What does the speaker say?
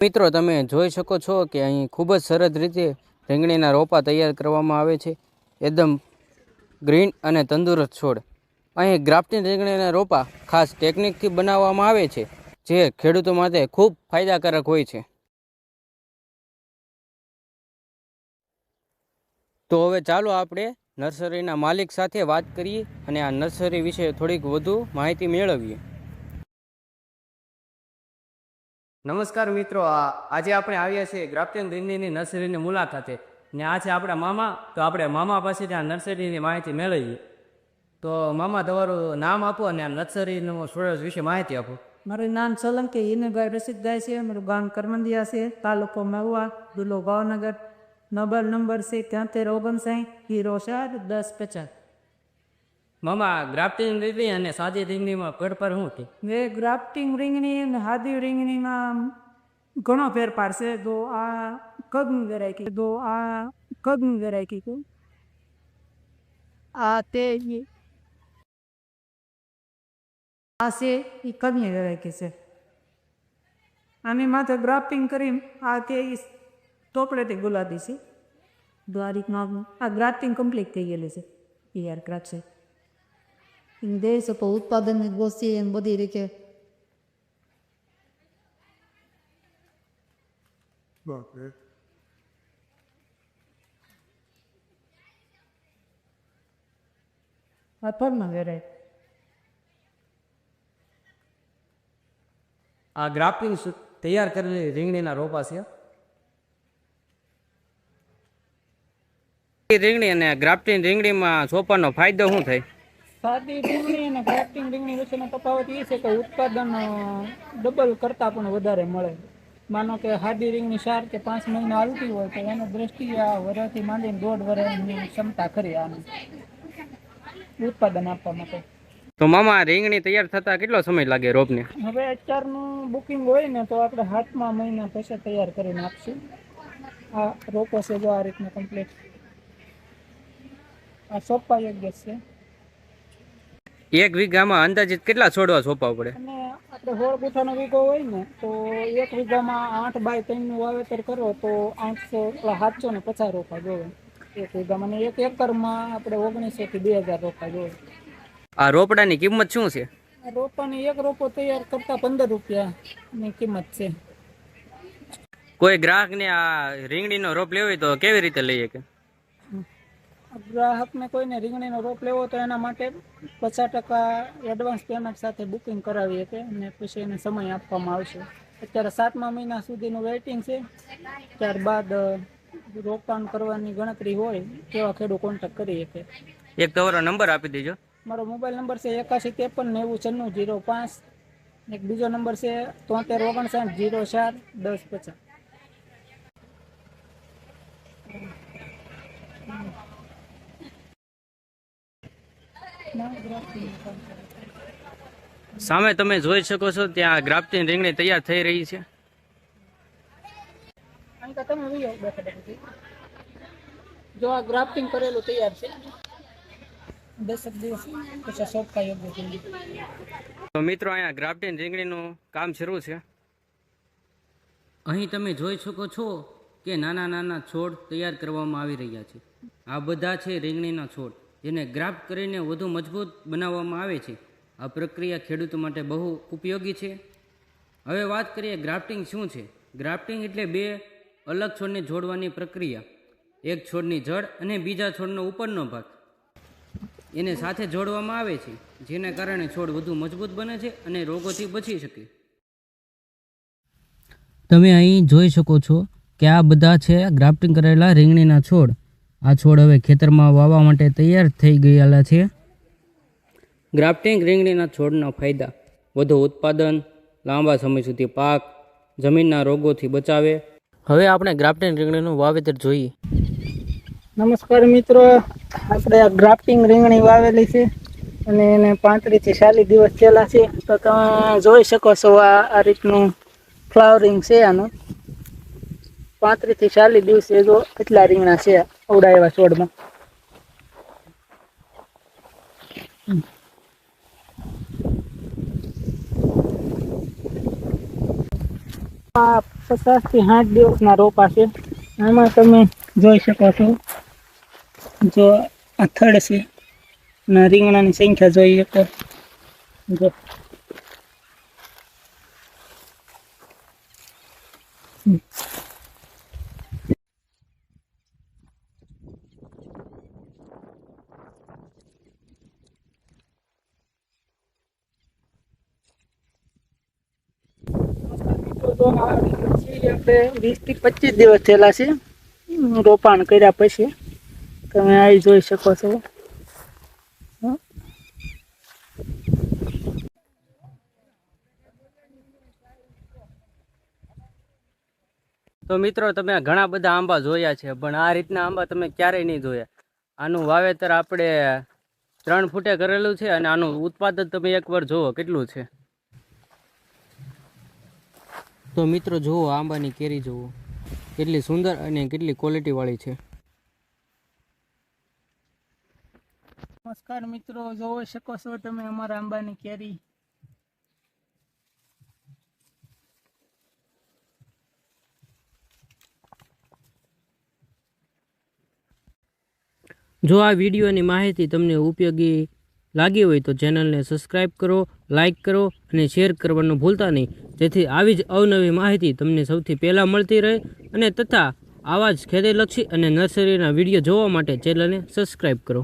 મિત્રો તમે જોઈ શકો છો કે અહીં ખૂબ જ સરસ રીતે રીંગણીના રોપા તૈયાર કરવામાં આવે છે. એકદમ ગ્રીન અને તંદુરસ્ત છોડ. અહીં ગ્રાફ્ટિંગ રીંગણીના રોપા ખાસ ટેકનિકથી બનાવવામાં આવે છે, જે ખેડૂતો માટે ખૂબ ફાયદાકારક હોય છે. તો હવે ચાલો આપણે નર્સરીના માલિક સાથે વાત કરીએ અને આ નર્સરી વિશે થોડીક વધુ માહિતી મેળવીએ. નમસ્કાર મિત્રો, આજે આપણે આવ્યા છીએ ગ્રાફ્ટિંગ રીંગણીની નર્સરીની મુલાકાતે ને આ છે આપણા મામા. તો આપણે મામા પાસેથી આ નર્સરીની માહિતી મેળવીએ. તો મામા, તમારું નામ આપો અને આ નર્સરીનું સ્ટોરેજ વિશે માહિતી આપો. મારું નામ સોલંકી હિનુભાઈ રસીદભાઈ છે. મારું ગામ કરમંદિયા છે, તાલુકો મહુવા, જિલ્લો ભાવનગર. મોબાઈલ નંબર છે 7359 04 1050. મામા, ગ્રાફ્ટિંગ રીંગણી અને સાદી રીંગણીમાં ફેરફાર શું છે? એ ગ્રાફ્ટિંગ રીંગણી અને સાદી રીંગણીમાં ઘણો ફેરફાર છે. તો આ કદની વેરાયટી છે. આ તે આ છે એ કદની વેરાયટી છે. આની માથે ગ્રાફ્ટિંગ કરી આ તે ચોકલેટી ગુલાબી છે. દ્વારિકમાં આ ગ્રાફ્ટિંગ કમ્પ્લીટ થઈ ગયેલી છે. એરક્રાફ્ટ છે. દેશ ઉત્પાદનની ગોષ્ઠી એમ બધી રીતે આ ફળમાં વેરાય. આ ગ્રાફ્ટિંગ તૈયાર કરેલી રીંગણીના રોપા છે. રીંગણી અને ગ્રાફ્ટિંગ રીંગણીમાં સોપાનો ફાયદો શું થાય? સાદી રીંગણી અને ગ્રાફ્ટિંગ રીંગણી વચ્ચેનો તફાવત એ છે કે ઉત્પાદન ડબલ કરતાં પણ વધારે મળે. માનો કે સાદી રીંગણી 4 કે 5 મહિના હાલતી હોય તો એની દ્રષ્ટિએ આ વર્ષથી માંડીને 1.5 વર્ષની ક્ષમતા ખરી આની ઉત્પાદન આપવા માટે. તો મામા, રીંગણી તૈયાર થતા કેટલો સમય લાગે રોપને? હવે અત્યારનું બુકિંગ હોય ને તો આપણે 7મા મહિના પછી તૈયાર કરીને આપશું. આ રોપો છે જો આ રીતના કમ્પ્લીટ. આ સોંપવા યોગ્ય છે. 1 વીઘામાં અંદાજિત કેટલા છોડવા સોંપવા પડે? અને આપણે 16 ગુંઠાનો વીઘો હોય ને તો 1 વીઘામાં 8 બાય 3નું વાવેતર કરો તો 750 રોપા જોવે 1 વીઘામાં. અને 1 એકરમાં આપણે 1900 થી 2000 રોપા જોવે. આ રોપડાની કિંમત શું છે? રોપાની એક રોપો તૈયાર કરતા 15 રૂપિયાની કિંમત છે. કોઈ ગ્રાહકને આ રીંગણીનો રોપ લેવો હોય તો કેવી રીતે લઈ શકે? ગ્રાહકને કોઈને રીંગણીનો રોપ લેવો તો એના માટે 50% એડવાન્સ પેમેન્ટ સાથે બુકિંગ કરાવી શકે અને પછી એને સમય આપવામાં આવશે. અત્યારે 7મા મહિના સુધીનું વેઇટિંગ છે. ત્યારબાદ રોકાણ કરવાની ગણતરી હોય તેવા ખેડૂત કોન્ટેક્ટ કરી શકે. એક તમારો નંબર આપી દેજો. મારો મોબાઈલ નંબર છે 8153909605. એક બીજો નંબર છે 7359 04 1050. સામે તમે જોઈ શકો છો ત્યાં ગ્રાફ્ટિંગ રીંગણી તૈયાર થઈ રહી છે. જો આ ગ્રાફ્ટિંગ કરેલું તૈયાર છે. 10 દિવસ પછી સોંપવા યોગ્ય છે. તો મિત્રો, અહીંયા ગ્રાફ્ટિંગ રીંગણીનું કામ શરૂ છે. અહીં તમે જોઈ શકો છો કે નાના નાના છોડ તૈયાર કરવામાં આવી રહ્યા છે. આ બધા છે રીંગણીના છોડ, જેને ગ્રાફ્ટ કરીને વધુ મજબૂત બનાવવામાં આવે છે. આ પ્રક્રિયા ખેડૂતો માટે બહુ ઉપયોગી છે. હવે વાત કરીએ ગ્રાફ્ટિંગ શું છે. ગ્રાફ્ટિંગ એટલે 2 અલગ છોડને જોડવાની પ્રક્રિયા. એક છોડની જડ અને બીજા છોડનો ઉપરનો ભાગ એને સાથે જોડવામાં આવે છે, જેના કારણે છોડ વધુ મજબૂત બને છે અને રોગોથી બચી શકે. તમે અહીં જોઈ શકો છો કે આ બધા છે ગ્રાફ્ટિંગ કરેલા રીંગણીના છોડ. આ છોડ હવે ખેતરમાં વાવવા માટે તૈયાર થઈ ગયેલા છે. ગ્રાફ્ટિંગ રીંગણીના છોડના ફાયદા: વધુ ઉત્પાદન, લાંબા સમય સુધી પાક, જમીનના રોગોથી બચાવે. હવે આપણે ગ્રાફ્ટિંગ રીંગણીનું વાવેતર જોઈએ. નમસ્કાર મિત્રો, આપણે આ ગ્રાફ્ટિંગ રીંગણી વાવેલી છે અને એને 35 થી 40 દિવસ થયેલા છે. તો તમે જોઈ શકો છો આ રીતનું ફ્લાવરિંગ છે આનું. 35 થી 40 દિવસે જો કેટલા રીંગણા છે અવડા એવા છોડમાં. આ 50 થી 60 દિવસના રોપા છે. આમાં તમે જોઈ શકો છો, જો આ થડ છે અને રીંગણાની સંખ્યા જોઈએ તો જો આપણે 20 થી 25 દિવસ થયેલા છે રોપાણ કર્યા પછી. તમે અહીં જોઈ શકો છો. તો મિત્રો તમે ઘણા બધા આંબા જોયા છે, પણ આ રીતના આંબા તમે ક્યારેય નહીં જોયા. આનું વાવેતર આપણે 3 ફૂટે કરેલું છે અને આનું ઉત્પાદન તમે એકવાર જુઓ કેટલું છે. તો મિત્રો જુઓ આંબાની કેરી જુઓ કેટલી સુંદર અને કેટલી ક્વોલિટી વાળી છે. નમસ્કાર મિત્રો, જોઈ શકો છો તમે અમારા આંબાની કેરી. જો આ વિડીયોની માહિતી તમને ઉપયોગી લાગી હોય તો ચેનલને સબસ્ક્રાઈબ કરો, લાઈક કરો અને શેર કરવાનું ભૂલતા નહીં, જેથી આવી જ અવનવી માહિતી તમને સૌથી પહેલાં મળતી રહે. અને તથા આવા જ ખેતીલક્ષી અને નર્સરીના વિડીયો જોવા માટે ચેનલને સબસ્ક્રાઈબ કરો.